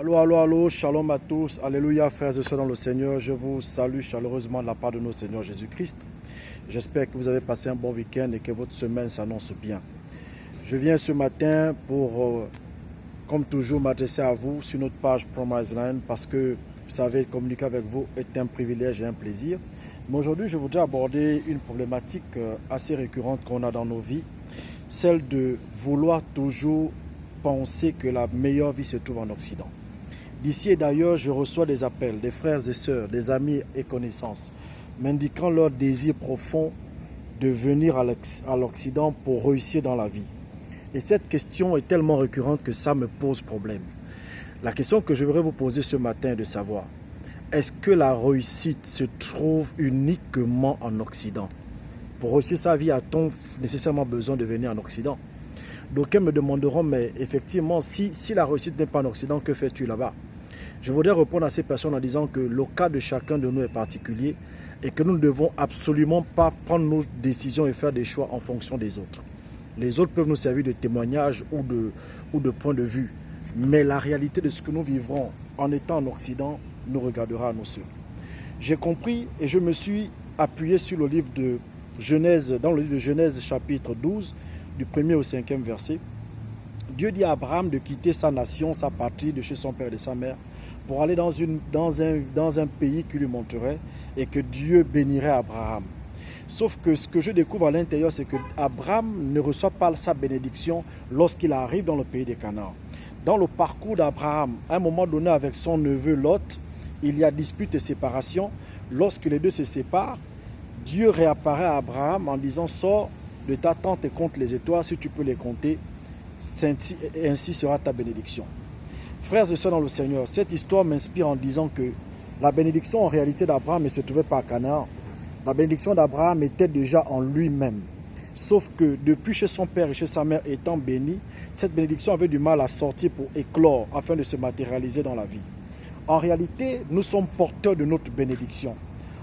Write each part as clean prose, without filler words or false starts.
Allô, allô, allô, shalom à tous, alléluia frères et sœurs dans le Seigneur, je vous salue chaleureusement de la part de notre Seigneur Jésus-Christ. J'espère que vous avez passé un bon week-end et que votre semaine s'annonce bien. Je viens ce matin pour, comme toujours, m'adresser à vous sur notre page Promise Land parce que, vous savez, communiquer avec vous est un privilège et un plaisir. Mais aujourd'hui, je voudrais aborder une problématique assez récurrente qu'on a dans nos vies, celle de vouloir toujours penser que la meilleure vie se trouve en Occident. D'ici et d'ailleurs, je reçois des appels des frères et sœurs, des amis et connaissances, m'indiquant leur désir profond de venir à l'Occident pour réussir dans la vie. Et cette question est tellement récurrente que ça me pose problème. La question que je voudrais vous poser ce matin est de savoir, est-ce que la réussite se trouve uniquement en Occident? Pour réussir sa vie, a-t-on nécessairement besoin de venir en Occident? D'aucuns me demanderont, mais effectivement, si la réussite n'est pas en Occident, que fais-tu là-bas? Je voudrais répondre à ces personnes en disant que le cas de chacun de nous est particulier et que nous ne devons absolument pas prendre nos décisions et faire des choix en fonction des autres. Les autres peuvent nous servir de témoignage ou de point de vue, mais la réalité de ce que nous vivrons en étant en Occident nous regardera à nous seuls. J'ai compris et je me suis appuyé sur le livre de Genèse, dans le livre de Genèse chapitre 12, du 1er au 5e verset. Dieu dit à Abraham de quitter sa nation, sa patrie, de chez son père et de sa mère, pour aller dans un pays qui lui montrerait et que Dieu bénirait Abraham. Sauf que ce que je découvre à l'intérieur, c'est que Abraham ne reçoit pas sa bénédiction lorsqu'il arrive dans le pays des Canaan. Dans le parcours d'Abraham, à un moment donné avec son neveu Lot, il y a dispute et séparation. Lorsque les deux se séparent, Dieu réapparaît à Abraham en disant « Sors de ta tente et compte les étoiles, si tu peux les compter, ainsi sera ta bénédiction. » Frères et sœurs dans le Seigneur, cette histoire m'inspire en disant que la bénédiction en réalité d'Abraham ne se trouvait pas à Canaan. La bénédiction d'Abraham était déjà en lui-même. Sauf que depuis chez son père et chez sa mère étant béni, cette bénédiction avait du mal à sortir pour éclore afin de se matérialiser dans la vie. En réalité, nous sommes porteurs de notre bénédiction.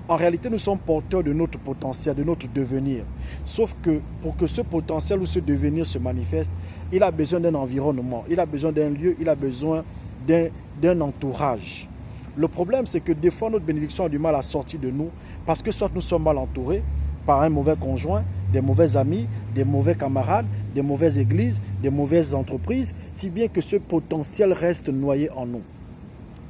En réalité, nous sommes porteurs de notre potentiel, de notre devenir. Sauf que pour que ce potentiel ou ce devenir se manifeste, il a besoin d'un environnement, il a besoin d'un lieu, il a besoin d'un entourage. Le problème, c'est que des fois, notre bénédiction a du mal à sortir de nous parce que soit nous sommes mal entourés par un mauvais conjoint, des mauvais amis, des mauvais camarades, des mauvaises églises, des mauvaises entreprises, si bien que ce potentiel reste noyé en nous.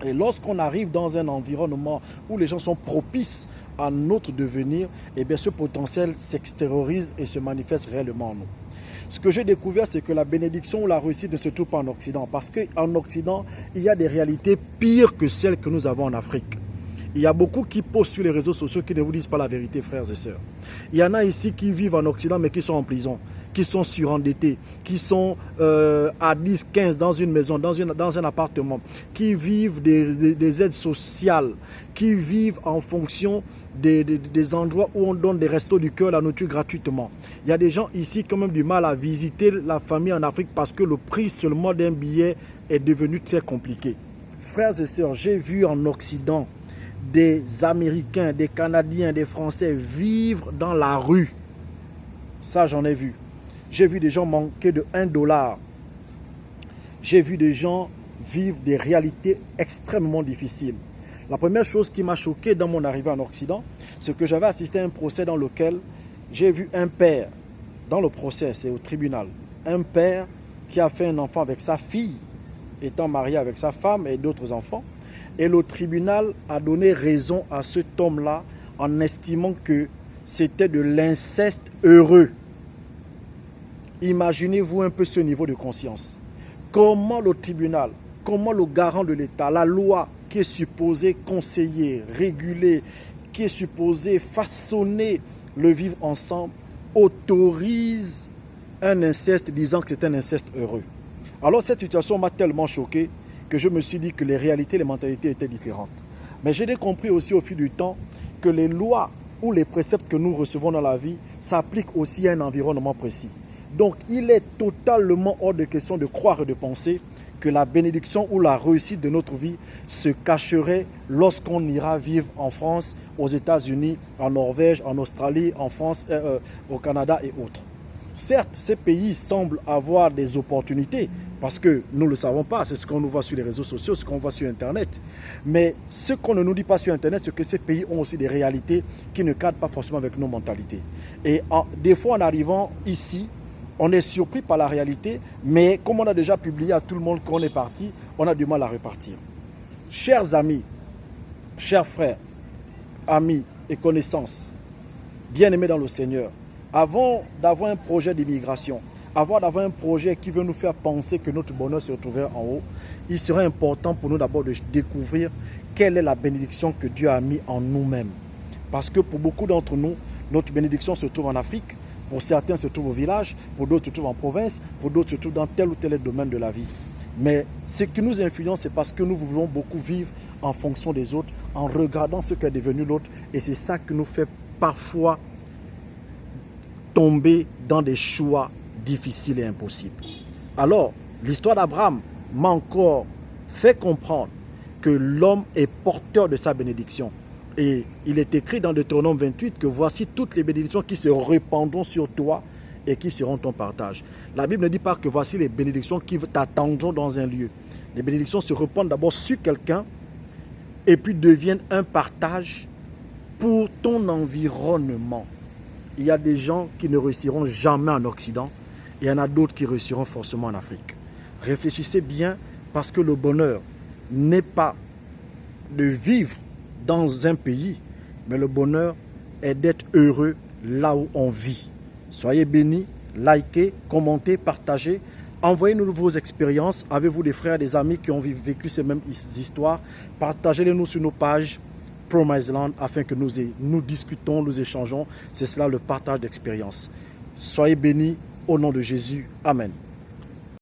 Et lorsqu'on arrive dans un environnement où les gens sont propices à notre devenir, eh bien ce potentiel s'extériorise et se manifeste réellement en nous. Ce que j'ai découvert, c'est que la bénédiction ou la réussite ne se trouve pas en Occident. Parce qu'en Occident, il y a des réalités pires que celles que nous avons en Afrique. Il y a beaucoup qui postent sur les réseaux sociaux qui ne vous disent pas la vérité, frères et sœurs. Il y en a ici qui vivent en Occident mais qui sont en prison, qui sont surendettés, qui sont à 10, 15 dans une maison, dans un appartement, qui vivent des aides sociales, qui vivent en fonction des endroits où on donne des restos du cœur, la nourriture gratuitement. Il y a des gens ici qui ont même du mal à visiter la famille en Afrique parce que le prix seulement d'un billet est devenu très compliqué. Frères et sœurs, j'ai vu en Occident des Américains, des Canadiens, des Français vivre dans la rue. Ça, j'en ai vu. J'ai vu des gens manquer de $1. J'ai vu des gens vivre des réalités extrêmement difficiles. La première chose qui m'a choqué dans mon arrivée en Occident, c'est que j'avais assisté à un procès dans lequel j'ai vu un père, dans le procès, c'est au tribunal, un père qui a fait un enfant avec sa fille, étant marié avec sa femme et d'autres enfants, et le tribunal a donné raison à cet homme-là en estimant que c'était de l'inceste heureux. Imaginez-vous un peu ce niveau de conscience. Comment le tribunal, comment le garant de l'État, la loi qui est supposée conseiller, réguler, qui est supposée façonner le vivre ensemble, autorise un inceste disant que c'est un inceste heureux. Alors cette situation m'a tellement choqué que je me suis dit que les réalités, les mentalités étaient différentes. Mais j'ai compris aussi au fil du temps que les lois ou les préceptes que nous recevons dans la vie s'appliquent aussi à un environnement précis. Donc il est totalement hors de question de croire et de penser que la bénédiction ou la réussite de notre vie se cacherait lorsqu'on ira vivre en France, aux États-Unis, en Norvège, en Australie, en France, au Canada et autres. Certes, ces pays semblent avoir des opportunités parce que nous ne le savons pas, c'est ce qu'on nous voit sur les réseaux sociaux, ce qu'on voit sur Internet. Mais ce qu'on ne nous dit pas sur Internet, c'est que ces pays ont aussi des réalités qui ne cadrent pas forcément avec nos mentalités. Et des fois, en arrivant ici, on est surpris par la réalité, mais comme on a déjà publié à tout le monde qu'on est parti, on a du mal à repartir. Chers amis, chers frères, amis et connaissances, bien-aimés dans le Seigneur, avant d'avoir un projet d'immigration, avant d'avoir un projet qui veut nous faire penser que notre bonheur se trouverait en haut, il serait important pour nous d'abord de découvrir quelle est la bénédiction que Dieu a mis en nous-mêmes. Parce que pour beaucoup d'entre nous, notre bénédiction se trouve en Afrique, pour certains se trouve au village, pour d'autres se trouve en province, pour d'autres se trouve dans tel ou tel domaine de la vie. Mais ce qui nous influence, c'est parce que nous voulons beaucoup vivre en fonction des autres, en regardant ce qu'est devenu l'autre. Et c'est ça qui nous fait parfois tomber dans des choix difficiles et impossibles. Alors, l'histoire d'Abraham m'a encore fait comprendre que l'homme est porteur de sa bénédiction. Et il est écrit dans Deutéronome 28 que voici toutes les bénédictions qui se répandront sur toi et qui seront ton partage. La Bible ne dit pas que voici les bénédictions qui t'attendront dans un lieu. Les bénédictions se répandent d'abord sur quelqu'un et puis deviennent un partage pour ton environnement. Il y a des gens qui ne réussiront jamais en Occident et il y en a d'autres qui réussiront forcément en Afrique. Réfléchissez bien parce que le bonheur n'est pas de vivre dans un pays, mais le bonheur est d'être heureux là où on vit. Soyez bénis, likez, commentez, partagez. Envoyez-nous vos expériences. Avez-vous des frères, des amis qui ont vécu ces mêmes histoires? Partagez-les nous sur nos pages Promised Land afin que nous discutons, nous échangeons. C'est cela le partage d'expérience. Soyez bénis au nom de Jésus. Amen.